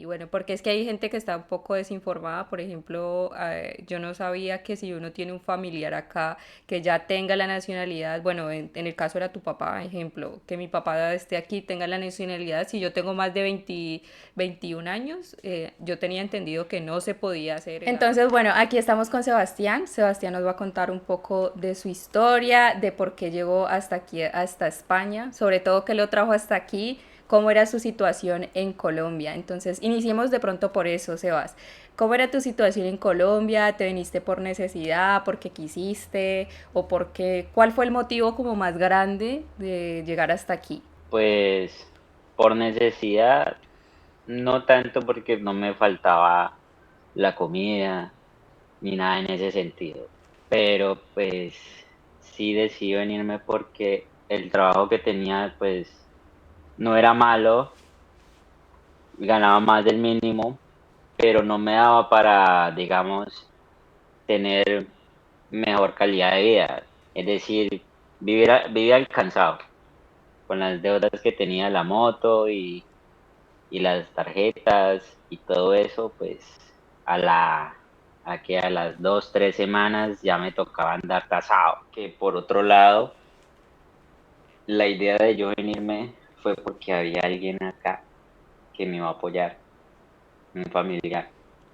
bueno, porque es que hay gente que está un poco desinformada, por ejemplo, yo no sabía que si uno tiene un familiar acá que ya tenga la nacionalidad, bueno, en el caso era tu papá, ejemplo, que mi papá esté aquí, tenga la nacionalidad, si yo tengo más de 20 21 años, yo tenía entendido que no se podía hacer. Entonces, bueno, aquí estamos con Sebastián. Sebastián nos va a contar un poco de su historia, de por qué llegó hasta aquí, hasta España, sobre todo que lo trajo hasta aquí, cómo era su situación en Colombia. Entonces, iniciemos de pronto por eso, Sebas. ¿Cómo era tu situación en Colombia? ¿Te viniste por necesidad, porque quisiste o porque cuál fue el motivo como más grande de llegar hasta aquí? Pues por necesidad, no tanto porque no me faltaba la comida ni nada en ese sentido, pero pues sí decidí venirme porque el trabajo que tenía pues no era malo, ganaba más del mínimo, pero no me daba para, digamos, tener mejor calidad de vida, es decir, vivir alcanzado con las deudas que tenía la moto y las tarjetas y todo eso, pues a la a las 2, 3 semanas ya me tocaba andar tasado. Que por otro lado, la idea de yo venirme fue porque había alguien acá que me iba a apoyar, un familiar.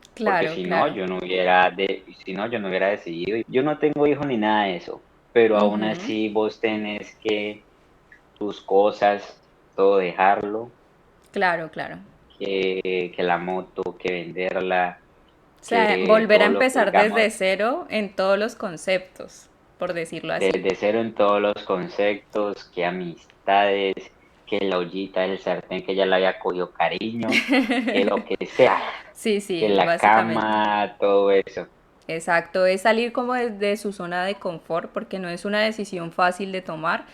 Porque Claro, claro. si no, yo no hubiera decidido. Yo no tengo hijos ni nada de eso, pero aún Ujú. así vos tenés que tus cosas, todo dejarlo, Claro, claro. que la moto, que venderla, O sea, que volver a todo lo que empezar digamos, desde cero en todos los conceptos, por decirlo así. desde cero en todos los conceptos, que amistades, que la ollita del sartén que ya le había cogido cariño, que lo que sea, Sí, que sí, la básicamente. cama, todo eso. Exacto, es salir como de su zona de confort porque no es una decisión fácil de tomar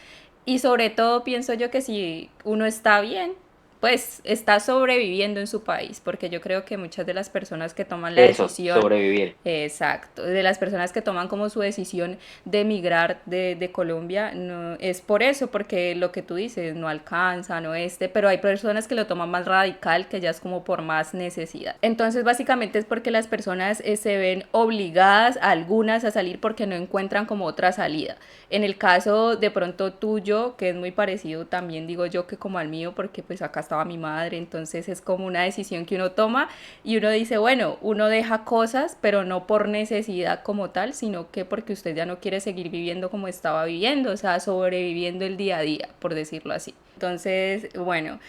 y sobre todo pienso yo que si uno está bien, pues está sobreviviendo en su país, porque yo creo que muchas de las personas que toman la Eso, decisión, sobrevivir. exacto, de las personas que toman como su decisión de emigrar de Colombia, no, es por eso, porque lo que tú dices no alcanza, no pero hay personas que lo toman más radical, que ya es como por más necesidad. Entonces básicamente es porque las personas se ven obligadas, algunas, a salir porque no encuentran como otra salida. En el caso de pronto tuyo, que es muy parecido también digo yo que como al mío, porque pues acá estaba mi madre, entonces es como una decisión que uno toma y uno dice, bueno, uno deja cosas, pero no por necesidad como tal, sino que porque usted ya no quiere seguir viviendo como estaba viviendo, o sea, sobreviviendo el día a día, por decirlo así. Entonces, bueno,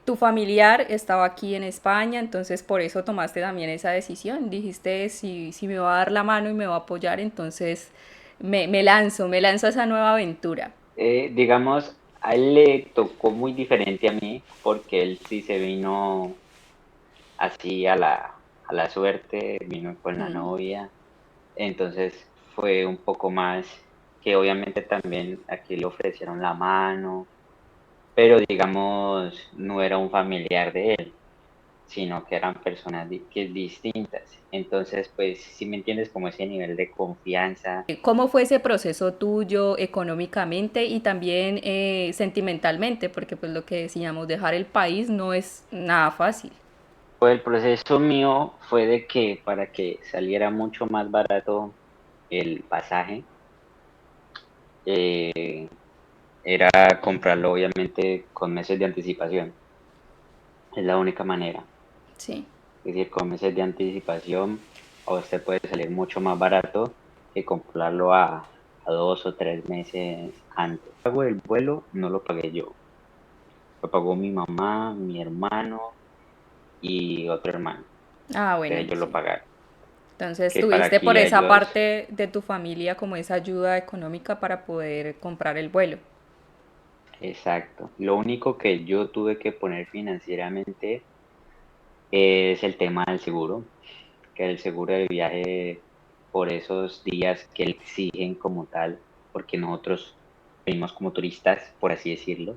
tu familiar estaba aquí en España, entonces por eso tomaste también esa decisión. Dijiste, si me va a dar la mano y me va a apoyar, entonces me lanzo a esa nueva aventura. Digamos, a él le tocó muy diferente a mí porque él sí se vino así a la suerte, vino con la novia, entonces fue un poco más que obviamente también aquí le ofrecieron la mano, pero digamos no era un familiar de él, sino que eran personas distintas. Entonces, pues, si me entiendes, como ese nivel de confianza. ¿Cómo fue ese proceso tuyo económicamente y también sentimentalmente? Porque pues lo que decíamos, dejar el país no es nada fácil. Pues el proceso mío fue de que para que saliera mucho más barato el pasaje, eh, era comprarlo obviamente con meses de anticipación. Es la única manera. Sí. Es decir, con meses de anticipación a usted puede salir mucho más barato que comprarlo a 2 o 3 meses antes. El pago del vuelo no lo pagué yo, lo pagó mi mamá, mi hermano y otro hermano. Ah, Entonces bueno, ellos lo sí. pagaron. Entonces Que para tuviste por aquí a esa ellos, parte de tu familia como esa ayuda económica para poder comprar el vuelo. exacto. Lo único que yo tuve que poner financieramente es el tema del seguro, que el seguro de viaje por esos días que exigen como tal, porque nosotros venimos como turistas, por así decirlo.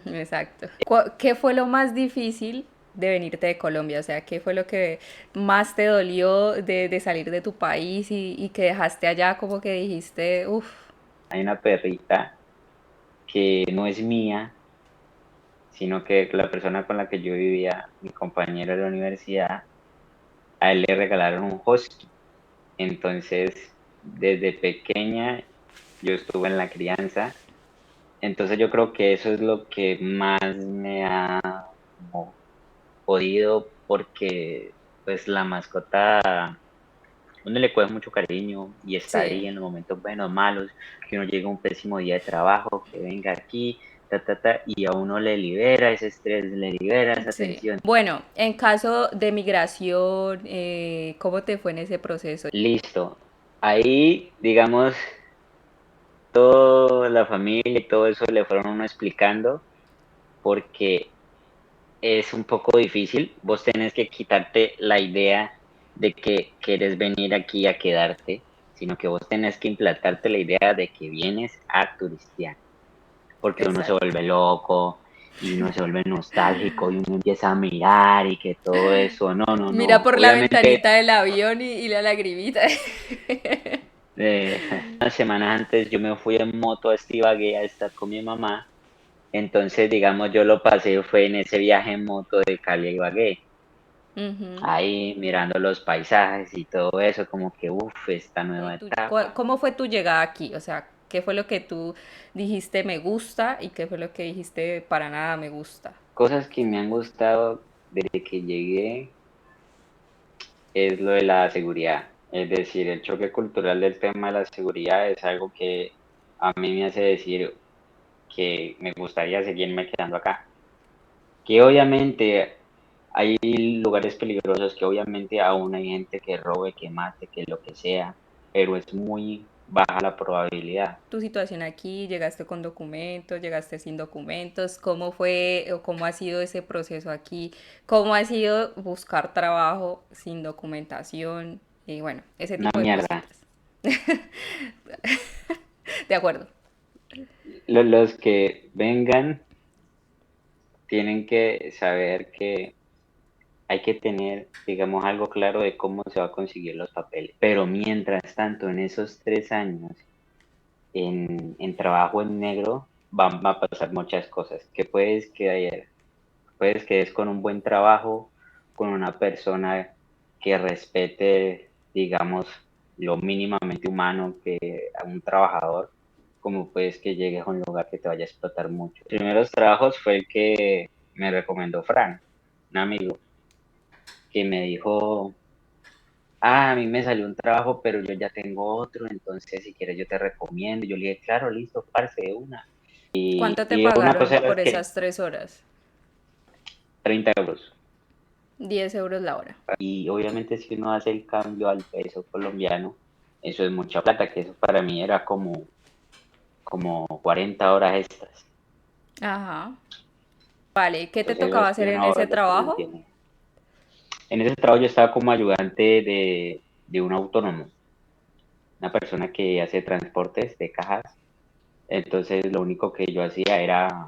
Exacto. ¿Qué fue lo más difícil de venirte de Colombia? O sea, ¿qué fue lo que más te dolió de salir de tu país y que dejaste allá como que dijiste, uff, Hay una perrita que no es mía, sino que la persona con la que yo vivía, mi compañero de la universidad, a él le regalaron un husky. Entonces, desde pequeña yo estuve en la crianza. Entonces yo creo que eso es lo que más me ha como jodido porque pues la mascota uno le coge mucho cariño y está Sí. ahí en los momentos buenos, malos, que uno llega un pésimo día de trabajo, que venga aquí, y a uno le libera ese estrés, le libera esa Sí. tensión. Bueno, en caso de migración, ¿cómo te fue en ese proceso? Listo. Ahí, digamos, toda la familia y todo eso le fueron a uno explicando porque es un poco difícil. Vos tenés que quitarte la idea de que quieres venir aquí a quedarte, sino que vos tenés que implantarte la idea de que vienes a turistear, porque uno se Exacto. vuelve loco y uno se vuelve nostálgico y uno empieza a mirar y que todo eso, no, no, Mira no. por la Obviamente, ventanita del avión y la lagrimita. eh, unas semanas antes yo me fui en moto a Ibagué a estar con mi mamá. Entonces, digamos, yo lo pasé, fue en ese viaje en moto de Cali a Ibagué. Ujú. Ahí mirando los paisajes y todo eso, como que, uff, esta ¿Y nueva tú, etapa. cómo fue tu llegada aquí? O sea, ¿qué fue lo que tú dijiste me gusta y qué fue lo que dijiste para nada me gusta? Cosas que me han gustado desde que llegué es lo de la seguridad. Es decir, el choque cultural del tema de la seguridad es algo que a mí me hace decir que me gustaría seguirme quedando acá. Que obviamente hay lugares peligrosos, que obviamente aún hay gente que robe, que mate, que lo que sea, pero es muy baja la probabilidad. Tu situación aquí, llegaste con documentos, llegaste sin documentos, ¿cómo fue o cómo ha sido ese proceso aquí? ¿Cómo ha sido buscar trabajo sin documentación? Y bueno, ese Una tipo de mierda. cositas. De acuerdo. Los que vengan tienen que saber que hay que tener, digamos, algo claro de cómo se va a conseguir los papeles. Pero mientras tanto, en esos 3 años, en trabajo en negro, va a pasar muchas cosas. Que puedes que des con un buen trabajo, con una persona que respete, digamos, lo mínimamente humano que a un trabajador, como puedes que llegues a un lugar que te vaya a explotar mucho. Los primeros trabajos fue el que me recomendó Fran, un amigo, que me dijo, a mí me salió un trabajo, pero yo ya tengo otro, entonces si quieres yo te recomiendo. Yo le dije, claro, listo, parce, de una. ¿Cuánto te Y una cosa pagaron era por que esas 3 horas? 30 euros. 10 € la hora. Y obviamente si uno hace el cambio al peso colombiano, eso es mucha plata, que eso para mí era como 40 horas extras. Ajá. Vale, ¿qué te Entonces tocaba eso sí hacer en uno ese lo trabajo? tiene. En ese trabajo yo estaba como ayudante de un autónomo, una persona que hace transportes de cajas. Entonces lo único que yo hacía era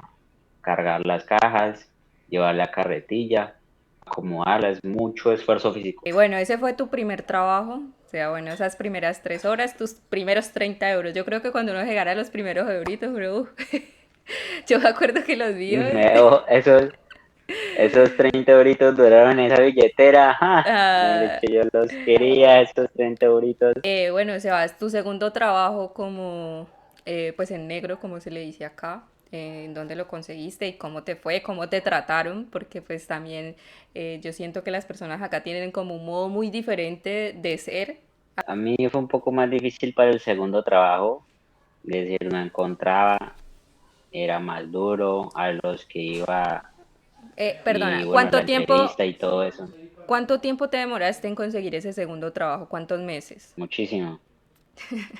cargar las cajas, llevar la carretilla, acomodarlas, mucho esfuerzo físico. Y bueno, ese fue tu primer trabajo. O sea, bueno, esas primeras 3 horas, tus primeros 30 euros. Yo creo que cuando uno llegara a los primeros euritos, bro, yo me acuerdo que los míos, Esos 30 euritos duraron en esa billetera. ¡Ja! Madre, ah, que yo los quería, esos 30 euritos. bueno, Sebas, tu segundo trabajo como, pues en negro, como se le dice acá, en dónde lo conseguiste y cómo te fue, cómo te trataron, porque pues también yo siento que las personas acá tienen como un modo muy diferente de ser. A mí fue un poco más difícil para el segundo trabajo. Es decir, no encontraba, era más duro a los que iba y Perdona, bueno, la entrevista y todo eso. cuánto tiempo te demoraste en conseguir ese segundo trabajo? ¿Cuántos meses? Muchísimo.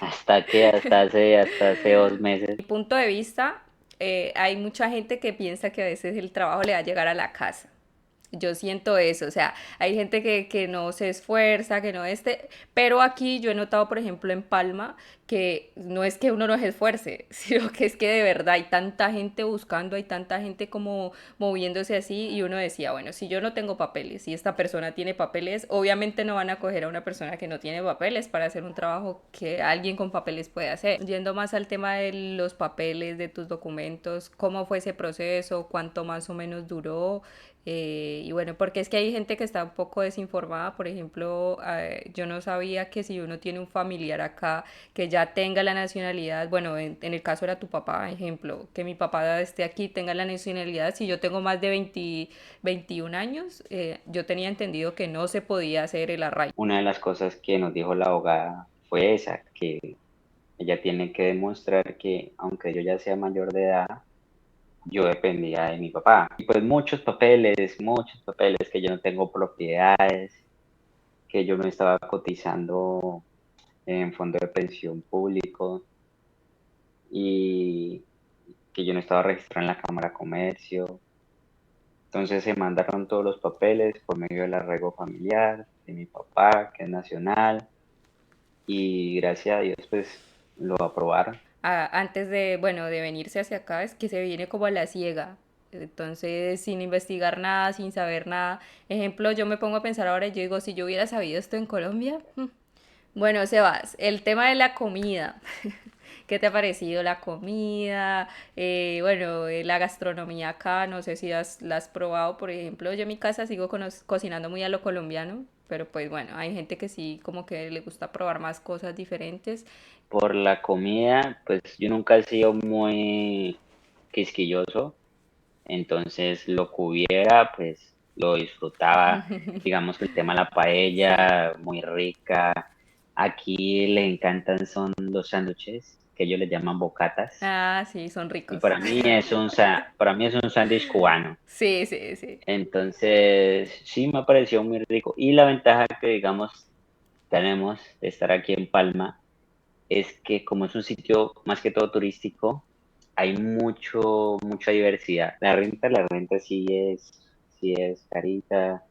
Hasta hace 2 meses. Mi punto de vista, hay mucha gente que piensa que a veces el trabajo le va a llegar a la casa. yo siento eso, o sea, hay gente que no se esfuerza, que no pero aquí yo he notado, por ejemplo, en Palma, que no es que uno no se esfuerce, sino que es que de verdad hay tanta gente buscando, hay tanta gente como moviéndose así y uno decía, bueno, si yo no tengo papeles, si esta persona tiene papeles, obviamente no van a coger a una persona que no tiene papeles para hacer un trabajo que alguien con papeles puede hacer. Yendo más al tema de los papeles, de tus documentos, ¿cómo fue ese proceso? ¿Cuánto más o menos duró? Y bueno, porque es que hay gente que está un poco desinformada, por ejemplo, yo no sabía que si uno tiene un familiar acá que ya tenga la nacionalidad, bueno, en el caso era tu papá, ejemplo, que mi papá esté aquí, tenga la nacionalidad, si yo tengo más de 20, 21 años, yo tenía entendido que no se podía hacer el arraigo. Una de las cosas que nos dijo la abogada fue esa, que ella tiene que demostrar que aunque yo ya sea mayor de edad, yo dependía de mi papá. Y pues muchos papeles, que yo no tengo propiedades, que yo no estaba cotizando en fondo de pensión público y que yo no estaba registrado en la Cámara de Comercio. Entonces se mandaron todos los papeles por medio del arraigo familiar de mi papá, que es nacional, y gracias a Dios pues lo aprobaron. Antes de, bueno, de venirse hacia acá, es que se viene como a la ciega. Entonces, sin investigar nada, sin saber nada. Ejemplo, yo me pongo a pensar ahora y yo digo, si yo hubiera sabido esto en Colombia. Bueno, Sebas, el tema de la comida. ¿Qué te ha parecido la comida? Bueno, la gastronomía acá, no sé si la has probado, por ejemplo, yo en mi casa sigo cocinando muy a lo colombiano, pero pues bueno, hay gente que sí como que le gusta probar más cosas diferentes. Por la comida, pues yo nunca he sido muy quisquilloso, entonces lo que hubiera, pues lo disfrutaba. Digamos que el tema de la Sí. paella, muy rica. Aquí le encantan son los sándwiches, que ellos le llaman bocatas. Ah, sí, son Y ricos. para mí es un sándwich cubano. Sí, sí, sí. Entonces, sí me pareció muy rico. Y la ventaja que, digamos, tenemos de estar aquí en Palma es que como es un sitio más que todo turístico, hay mucha diversidad. La renta sí es carita,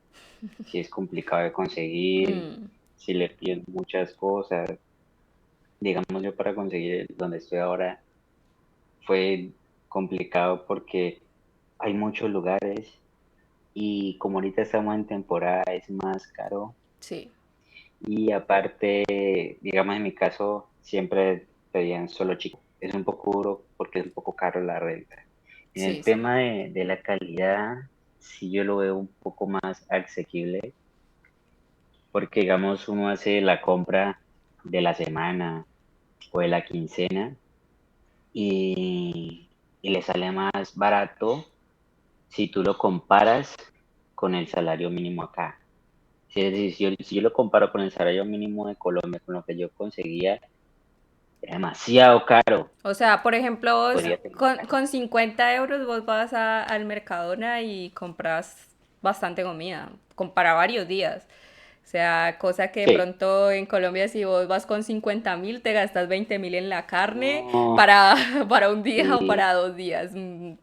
sí es complicado de conseguir, Mm, sí le piden muchas cosas. Digamos, yo para conseguir donde estoy ahora fue complicado porque hay muchos lugares y como ahorita estamos en temporada es más caro. sí, Y aparte, digamos en mi caso, siempre pedían solo chico. Es un poco duro porque es un poco caro la renta. En sí, el sí. tema de la calidad, sí yo lo veo un poco más asequible, porque digamos uno hace la compra de la semana o de la quincena y le sale más barato si tú lo comparas con el salario mínimo acá. Es decir, si yo lo comparo con el salario mínimo de Colombia, con lo que yo conseguía, era demasiado caro. O sea, por ejemplo, vos Podría tener con 50 euros vos vas al Mercadona y compras bastante comida, para varios días. O sea, cosa que de Sí, pronto en Colombia si vos vas con 50.000 te gastas 20.000 en la carne no, para, para un día o sí, para 2 días,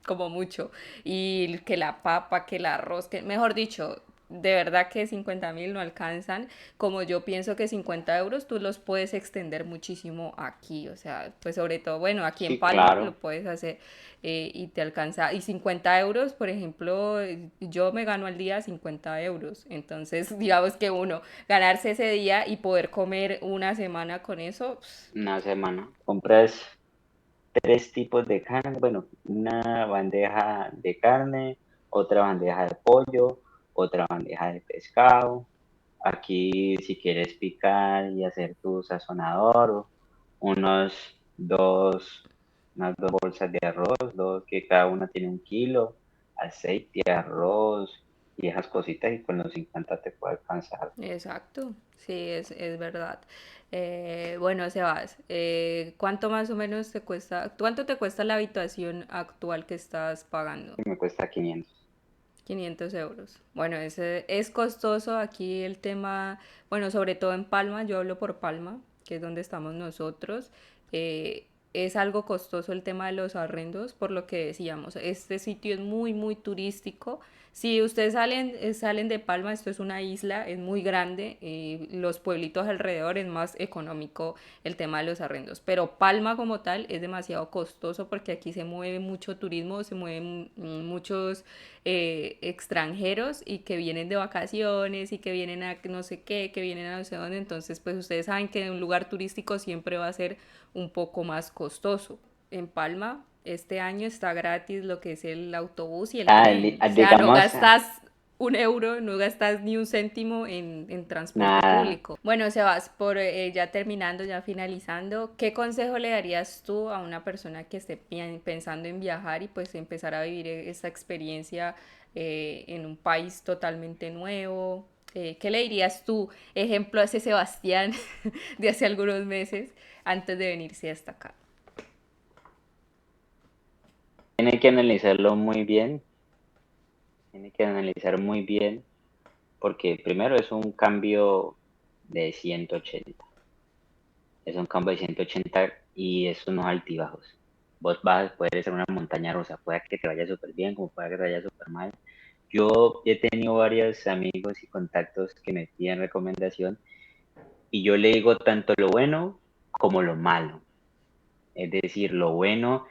como mucho. Y que la papa, que el arroz, que mejor dicho, de verdad que 50.000 no alcanzan. Como yo pienso que 50 euros tú los puedes extender muchísimo aquí. O sea, pues sobre todo, bueno, aquí en sí, Palma lo claro. puedes hacer y te alcanza. Y 50 euros, por ejemplo, yo me gano al día 50 euros. Entonces, digamos que uno, ganarse ese día y poder comer una semana con eso, pss, Una semana. Compras tres tipos de carne, bueno, una bandeja de carne, otra bandeja de pollo, otra bandeja de pescado. Aquí, si quieres picar y hacer tu sazonador, unos dos, unas dos bolsas de arroz, que cada una tiene 1 kilo, aceite, arroz y esas cositas, y con los 50 te puede alcanzar. exacto, sí, es verdad. Bueno, Sebas, ¿cuánto más o menos te cuesta, cuánto te cuesta la habitación actual que estás pagando? Y me cuesta 500. 500 euros. Bueno, es costoso aquí el tema, bueno, sobre todo en Palma, yo hablo por Palma, que es donde estamos nosotros. Es algo costoso el tema de los arrendos, por lo que decíamos, este sitio es muy, muy turístico. Si ustedes salen de Palma, esto es una isla, es muy grande, los pueblitos alrededor es más económico el tema de los arrendos, pero Palma como tal es demasiado costoso porque aquí se mueve mucho turismo, se mueven muchos extranjeros y que vienen de vacaciones y que vienen a no sé qué, que vienen a no sé dónde, entonces pues ustedes saben que un lugar turístico siempre va a ser un poco más costoso. En Palma este año está gratis lo que es el autobús y el tren. O sea, no Digamos, gastas un euro, no gastas ni un céntimo en transporte nada, público. Bueno, Sebas, por ya terminando, ya finalizando, ¿qué consejo le darías tú a una persona que esté pensando en viajar y pues empezar a vivir esta experiencia en un país totalmente nuevo? ¿Qué le dirías tú, ejemplo, a ese Sebastián de hace algunos meses antes de venirse hasta acá? tiene que analizarlo muy bien, tiene que analizar muy bien, porque primero es un cambio de 180, es un cambio de 180 y es unos altibajos. Vos vas a poder ser una montaña rusa, puede que te vaya súper bien, como puede que te vaya súper mal. Yo he tenido varios amigos y contactos que me piden recomendación y yo le digo tanto lo bueno como lo malo. Es decir, lo bueno,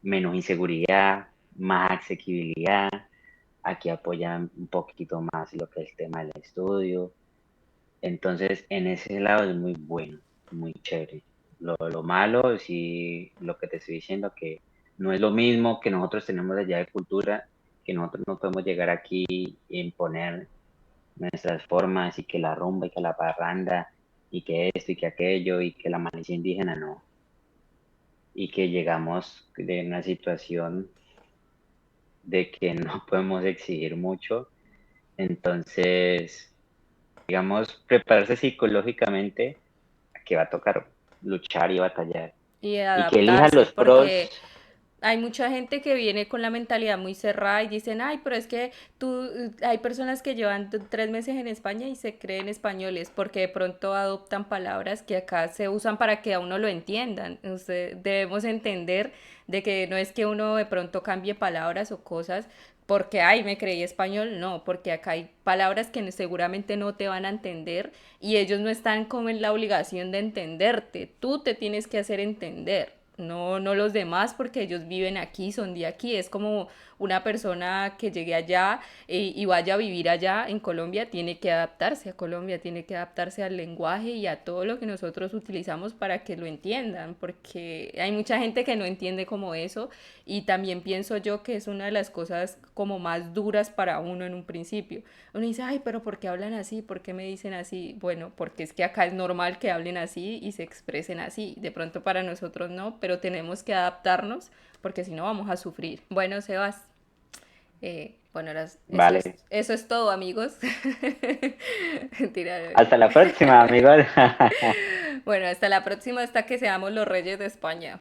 menos inseguridad, más asequibilidad. Aquí apoyan un poquito más lo que es el tema del estudio. Entonces, en ese lado es muy bueno, muy chévere. Lo malo, sí, lo que te estoy diciendo, que no es lo mismo que nosotros tenemos allá de cultura, que nosotros no podemos llegar aquí e imponer nuestras formas y que la rumba y que la parranda y que esto y que aquello y que la malicia indígena, no. Y que llegamos de una situación de que no podemos exigir mucho. Entonces, digamos, prepararse psicológicamente a que va a tocar luchar y batallar. Y Y que elija adaptarse, los porque pros. hay mucha gente que viene con la mentalidad muy cerrada y dicen, ay, pero es que tú, hay personas que llevan 3 meses en España y se creen españoles porque de pronto adoptan palabras que acá se usan para que a uno lo entiendan. Debemos entender de que no es que uno de pronto cambie palabras o cosas porque, ay, me creí español, no, porque acá hay palabras que seguramente no te van a entender y ellos no están como en la obligación de entenderte, tú te tienes que hacer entender. No, no los demás porque ellos viven aquí, son de aquí. Es como una persona que llegue allá y vaya a vivir allá en Colombia, tiene que adaptarse a Colombia, tiene que adaptarse al lenguaje y a todo lo que nosotros utilizamos para que lo entiendan, porque hay mucha gente que no entiende como eso y también pienso yo que es una de las cosas como más duras para uno en un principio. Uno dice, ay, pero ¿por qué hablan así? ¿Por qué me dicen así? Bueno, porque es que acá es normal que hablen así y se expresen así. De pronto para nosotros no, pero tenemos que adaptarnos porque si no vamos a sufrir. Bueno, Sebas, bueno, Vale. eso es todo, amigos. Mentira. Hasta la próxima, amigos. Bueno, hasta la próxima, hasta que seamos los reyes de España.